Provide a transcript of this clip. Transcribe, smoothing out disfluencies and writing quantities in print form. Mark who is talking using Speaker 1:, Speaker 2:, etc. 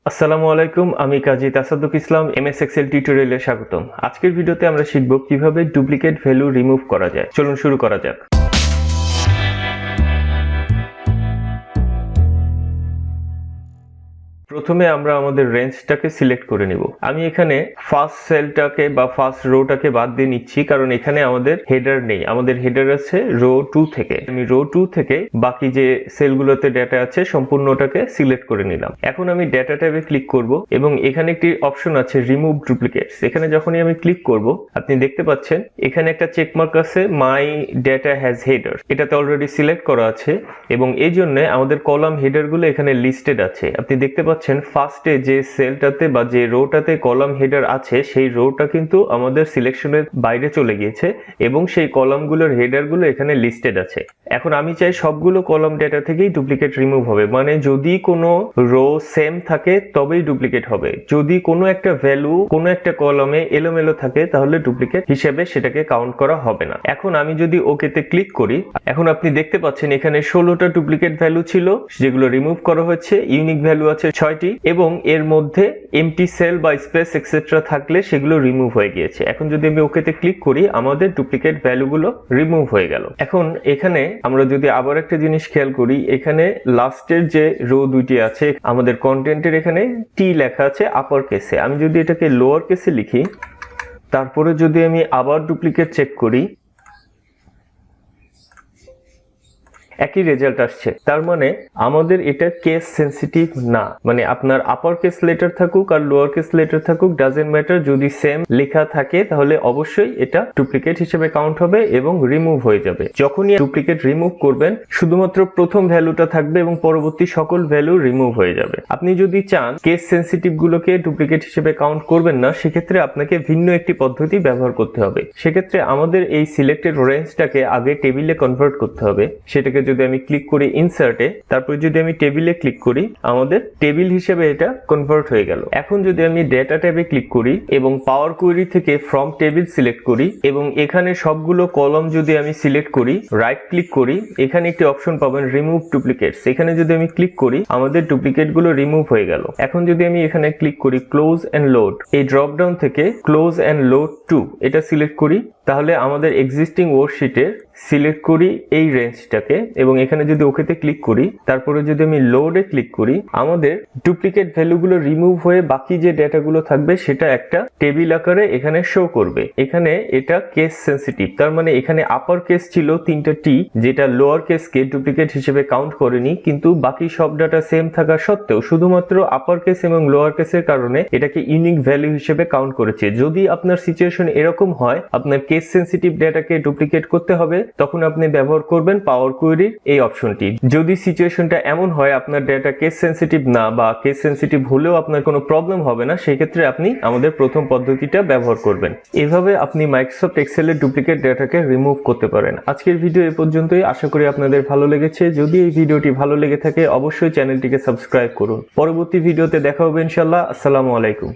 Speaker 1: আসসালামু আলাইকুম, আমি কাজী তাসাদুক ইসলাম এমএস এক্সেল টিউটোরিয়ালে স্বাগতম। আজকের ভিডিওতে আমরা শিখব কিভাবে ডুপ্লিকেট ভ্যালু রিমুভ করা যায়। চলুন শুরু করা যাক। প্রথমে আমরা আমাদের রেঞ্জটাকে সিলেক্ট করে নিব। আমি এখানে ফার্স্ট সেলটাকে বা ফার্স্ট রোটাকে বাদ দিয়ে নিচ্ছি, কারণ এখানে আমাদের হেডার নেই। আমাদের হেডার আছে রো 2 থেকে। আমি রো 2 থেকে বাকি যে সেলগুলোতে ডেটা আছে সম্পূর্ণটাকে সিলেক্ট করে নিলাম। এখন আমি ডেটা ট্যাবে ক্লিক করব এবং এখানে একটি অপশন আছে রিমুভ ডুপ্লিকেটস। এখানে যখনই আমি ক্লিক করব আপনি দেখতে পাচ্ছেন এখানে একটা চেকমার্ক আছে মাই ডেটা হ্যাজ হেডার। এটাতে অলরেডি সিলেক্ট করা আছে এবং এই জন্য আমাদের কলাম হেডারগুলো এখানে লিস্টেড আছে। আপনি দেখতে পাচ্ছেন ফার্স্টে যে সেলটাতে বা যে রোটাতে কলাম হেডার আছে সেই রোটা কিন্তু আমাদের সিলেকশনের বাইরে চলে গিয়েছে এবং সেই কলামগুলোর হেডারগুলো এখানে লিস্টেড আছে। এখন আমি চাই সবগুলো কলাম ডেটা থেকেই ডুপ্লিকেট রিমুভ হবে, মানে যদি কোনো রো সেম থাকে তবেই ডুপ্লিকেট হবে। যদি কোনো একটা ভ্যালু কোনো একটা কলামে এলোমেলো থাকে তাহলে ডুপ্লিকেট হিসেবে সেটাকে কাউন্ট করা হবে না। এখন আমি যদি ওকেতে ক্লিক করি, এখন আপনি দেখতে পাচ্ছেন এখানে 16টা ডুপ্লিকেট ভ্যালু ছিল যেগুলো রিমুভ করা হয়েছে। ইউনিক ভ্যালু আছে 6টি এবং এর মধ্যে এমটি সেল বা স্পেস এক্সেট্রা থাকলে সেগুলো রিমুভ হয়ে গিয়েছে। এখন যদি আমি ওকেতে ক্লিক করি আমাদের ডুপ্লিকেট ভ্যালুগুলো রিমুভ হয়ে গেল। এখন এখানে আমরা যদি আবার একটা জিনিস খেয়াল করি, এখানে লাস্টের যে রো দুইটি আছে আমাদের কন্টেন্টের এখানে টি লেখা আছে আপার কেসে। আমি যদি এটাকে লোয়ার কেসে লিখি, তারপরে যদি আমি আবার ডুপ্লিকেট চেক করি, একই রেজাল্ট আসছে। তার মানে আমাদের এটা কেস সেন্সিটিভ না। মানে আপনার আপার কেস লেটার থাকুক আর লোয়ার কেস লেটার থাকুক, ডাজেন্ট ম্যাটার, যদি সেম লেখা থাকে তাহলে অবশ্যই এটা ডুপ্লিকেট হিসেবে কাউন্ট হবে এবং রিমুভ হয়ে যাবে। যখনই ডুপ্লিকেট রিমুভ করবেন শুধুমাত্র প্রথম ভ্যালুটা থাকবে এবং পরবর্তী সকল ভ্যালু রিমুভ হয়ে যাবে। আপনি যদি চান কেস সেন্সিটিভ গুলোকে ডুপ্লিকেট হিসেবে কাউন্ট করবেন না, সেক্ষেত্রে আপনাকে ভিন্ন একটি পদ্ধতি ব্যবহার করতে হবে। সেক্ষেত্রে আমাদের এই সিলেক্টেড রেঞ্জটাকে আগে টেবিলে কনভার্ট করতে হবে। সেটাকে যদি আমি ক্লিক করি ইনসার্টে, তারপর যদি আমি টেবিলে ক্লিক করি, আমাদের টেবিল হিসেবে এটা কনভার্ট হয়ে গেল। এখন যদি আমি ডেটা ট্যাবে ক্লিক করি এবং পাওয়ার কোয়েরি থেকে ফ্রম টেবিল সিলেক্ট করি এবং এখানে সবগুলো কলম যদি আমি সিলেক্ট করি, রাইট ক্লিক করি, এখানে একটি অপশন পাবেন রিমুভ ডুপ্লিকেটস। এখানে যদি আমি ক্লিক করি আমাদের ডুপ্লিকেট গুলো রিমুভ হয়ে গেল। এখন যদি আমি এখানে ক্লিক করি ক্লোজ এন্ড লোড, এই ড্রপ ডাউন থেকে ক্লোজ এন্ড লোড টু এটা সিলেক্ট করি, তাহলে আমাদের এক্সিস্টিং ওয়ার্কশিটের সিলেক্ট করি এই রেঞ্জটাকে এবং এখানে যদি ওকেতে ক্লিক করি, তারপরে যদি আমি লোডে ক্লিক করি, আমাদের ডুপ্লিকেট ভ্যালুগুলো রিমুভ হয়ে বাকি যে ডেটাগুলো থাকবে সেটা একটা টেবিল আকারে এখানে শো করবে। এখানে এটা কেস সেন্সিটিভ, তার মানে এখানে আপার কেস ছিল 3টা টি যেটা লোয়ার কেসকে ডুপ্লিকেট হিসেবে কাউন্ট করেনি, কিন্তু বাকি সব ডাটা সেম থাকা সত্ত্বেও শুধুমাত্র আপার কেস এবং লোয়ার কেসের কারণে এটাকে ইউনিক ভ্যালু হিসেবে কাউন্ট করেছে। যদি আপনার সিচুয়েশন এরকম হয় আপনার কেস সেন্সিটিভ ডেটাকে ডুপ্লিকেট করতে হবে, তখন আপনি ব্যবহার করবেন পাওয়ার কোয়েরির এই অপশনটি। যদি সিচুয়েশনটা এমন হয় আপনার ডেটা কেস সেন্সিটিভ না বা কেস সেন্সিটিভ হলেও আপনার কোনো প্রবলেম হবে না, সেই ক্ষেত্রে আপনি আমাদের প্রথম পদ্ধতিটা ব্যবহার করবেন। এভাবে আপনি মাইক্রোসফট এক্সেলের ডুপ্লিকেট ডেটাকে রিমুভ করতে পারেন। আজকের ভিডিও এ পর্যন্তই। আশা করি আপনাদের ভালো লেগেছে। যদি এই ভিডিওটি ভালো লেগে থাকে অবশ্যই চ্যানেলটিকে সাবস্ক্রাইব করুন। পরবর্তী ভিডিওতে দেখা হবে ইনশাআল্লাহ। আসসালামু আলাইকুম।